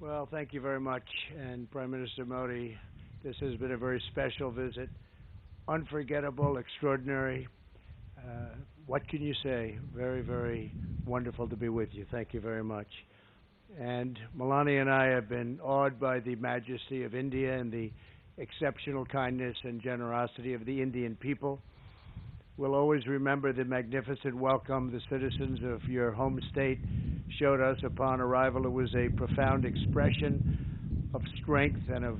Well, thank you very much. And Prime Minister Modi, this has been a very special visit, unforgettable, extraordinary. What can you say? Very, very wonderful to be with you. Thank you very much. And Melania and I have been awed by the majesty of India and the exceptional kindness and generosity of the Indian people. We'll always remember the magnificent welcome the citizens of your home state showed us upon arrival. It was a profound expression of strength and of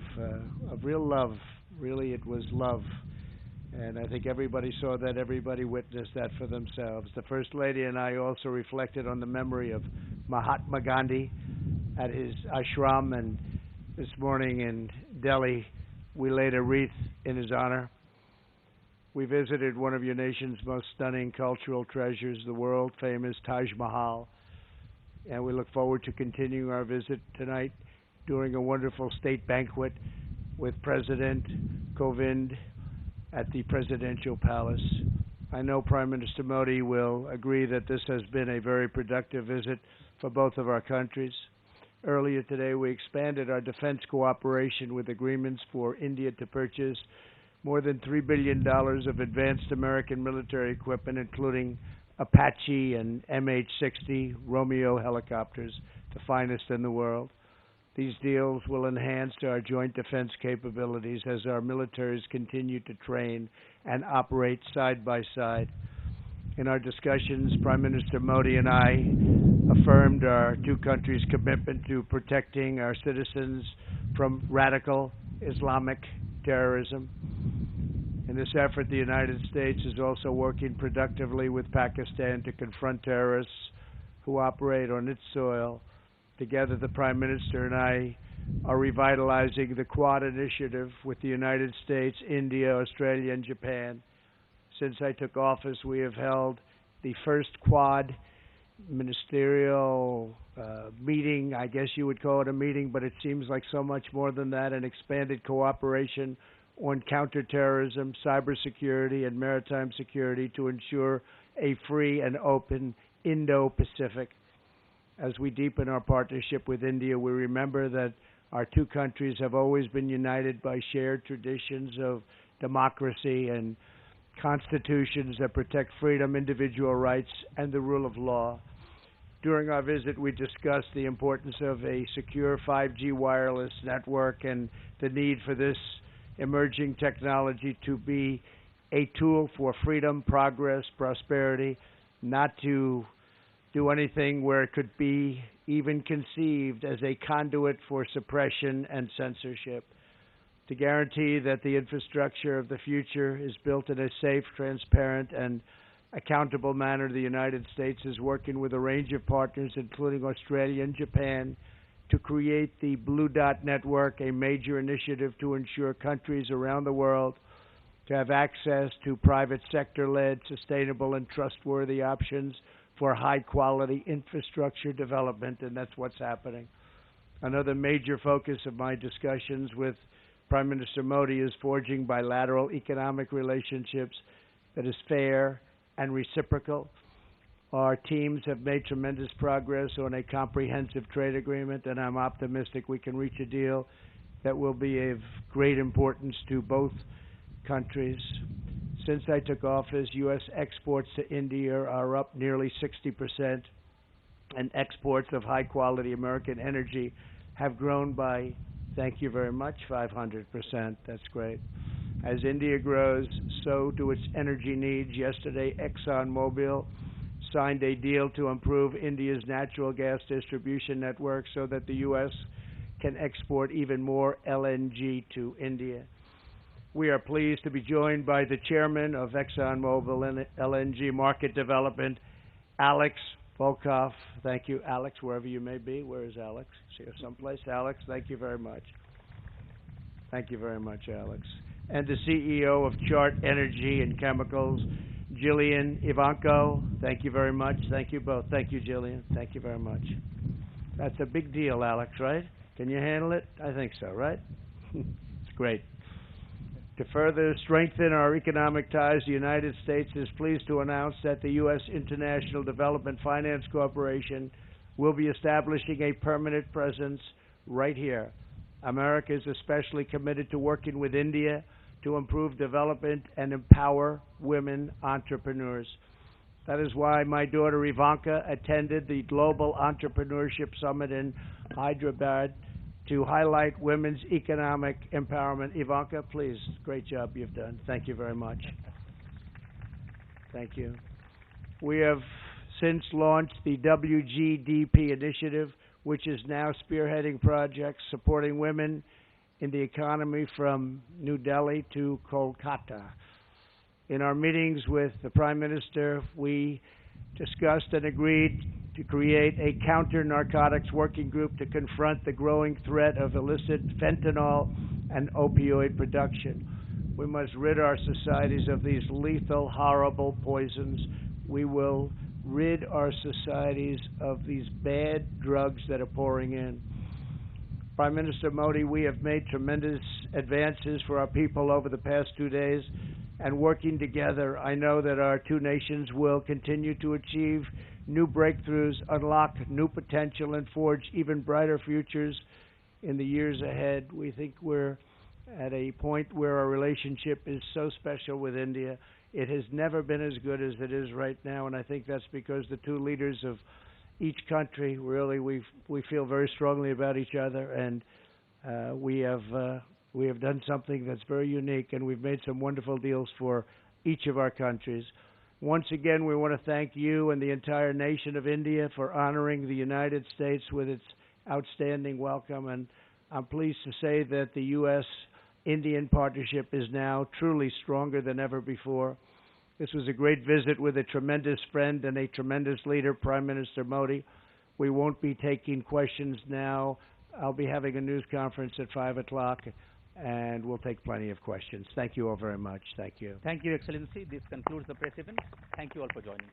real love. Really, it was love. And I think everybody saw that, everybody witnessed that for themselves. The First Lady and I also reflected on the memory of Mahatma Gandhi at his ashram, and this morning in Delhi we laid a wreath in his honor. We visited one of your nation's most stunning cultural treasures, the world-famous Taj Mahal, and we look forward to continuing our visit tonight during a wonderful state banquet with President Kovind at the Presidential Palace. I know Prime Minister Modi will agree that this has been a very productive visit for both of our countries. Earlier today, we expanded our defense cooperation with agreements for India to purchase more than $3 billion of advanced American military equipment, including Apache and MH-60 Romeo helicopters, the finest in the world. These deals will enhance our joint defense capabilities as our militaries continue to train and operate side by side. In our discussions, Prime Minister Modi and I affirmed our two countries' commitment to protecting our citizens from radical Islamic terrorism. In this effort, the United States is also working productively with Pakistan to confront terrorists who operate on its soil. Together, the Prime Minister and I are revitalizing the Quad initiative with the United States, India, Australia, and Japan. Since I took office, we have held the first Quad ministerial meeting. I guess you would call it a meeting, but it seems like so much more than that, an expanded cooperation on counterterrorism, cybersecurity, and maritime security to ensure a free and open Indo-Pacific. As we deepen our partnership with India, we remember that our two countries have always been united by shared traditions of democracy and constitutions that protect freedom, individual rights, and the rule of law. During our visit, we discussed the importance of a secure 5G wireless network and the need for this emerging technology to be a tool for freedom, progress, prosperity, not to do anything where it could be even conceived as a conduit for suppression and censorship. To guarantee that the infrastructure of the future is built in a safe, transparent, and accountable manner, the United States is working with a range of partners, including Australia and Japan, to create the Blue Dot Network, a major initiative to ensure countries around the world to have access to private sector-led, sustainable, and trustworthy options for high-quality infrastructure development, and that's what's happening. Another major focus of my discussions with Prime Minister Modi is forging bilateral economic relationships that is fair and reciprocal. Our teams have made tremendous progress on a comprehensive trade agreement, and I'm optimistic we can reach a deal that will be of great importance to both countries. Since I took office, U.S. exports to India are up nearly 60%, and exports of high-quality American energy have grown by, thank you very much, 500%. That's great. As India grows, so do its energy needs. Yesterday, ExxonMobil signed a deal to improve India's natural gas distribution network so that the U.S. can export even more LNG to India. We are pleased to be joined by the chairman of ExxonMobil LNG Market Development, Alex Volkov. Thank you, Alex, wherever you may be. Where is Alex? Is here someplace? Alex, thank you very much. Thank you very much, Alex. And the CEO of Chart Energy and Chemicals, Jillian Ivanko. Thank you very much. Thank you both. Thank you, Jillian. Thank you very much. That's a big deal, Alex, right? Can you handle it? I think so, right? It's great. To further strengthen our economic ties, the United States is pleased to announce that the U.S. International Development Finance Corporation will be establishing a permanent presence right here. America is especially committed to working with India to improve development and empower women entrepreneurs. That is why my daughter Ivanka attended the Global Entrepreneurship Summit in Hyderabad to highlight women's economic empowerment. Ivanka, please, great job you've done. Thank you very much. Thank you. We have since launched the WGDP initiative, which is now spearheading projects supporting women in the economy from New Delhi to Kolkata. In our meetings with the Prime Minister, we discussed and agreed to create a counter-narcotics working group to confront the growing threat of illicit fentanyl and opioid production. We must rid our societies of these lethal, horrible poisons. We will rid our societies of these bad drugs that are pouring in. Prime Minister Modi, we have made tremendous advances for our people over the past 2 days, and working together, I know that our two nations will continue to achieve new breakthroughs, unlock new potential, and forge even brighter futures in the years ahead. We think we're at a point where our relationship is so special with India. It has never been as good as it is right now, and I think that's because the two leaders of each country, really, we feel very strongly about each other, and we have done something that's very unique, and we've made some wonderful deals for each of our countries. Once again, we want to thank you and the entire nation of India for honoring the United States with its outstanding welcome, and I'm pleased to say that the U.S.-Indian partnership is now truly stronger than ever before. This was a great visit with a tremendous friend and a tremendous leader, Prime Minister Modi. We won't be taking questions now. I'll be having a news conference at 5 o'clock, and we'll take plenty of questions. Thank you all very much. Thank you. Thank you, Excellency. This concludes the press event. Thank you all for joining.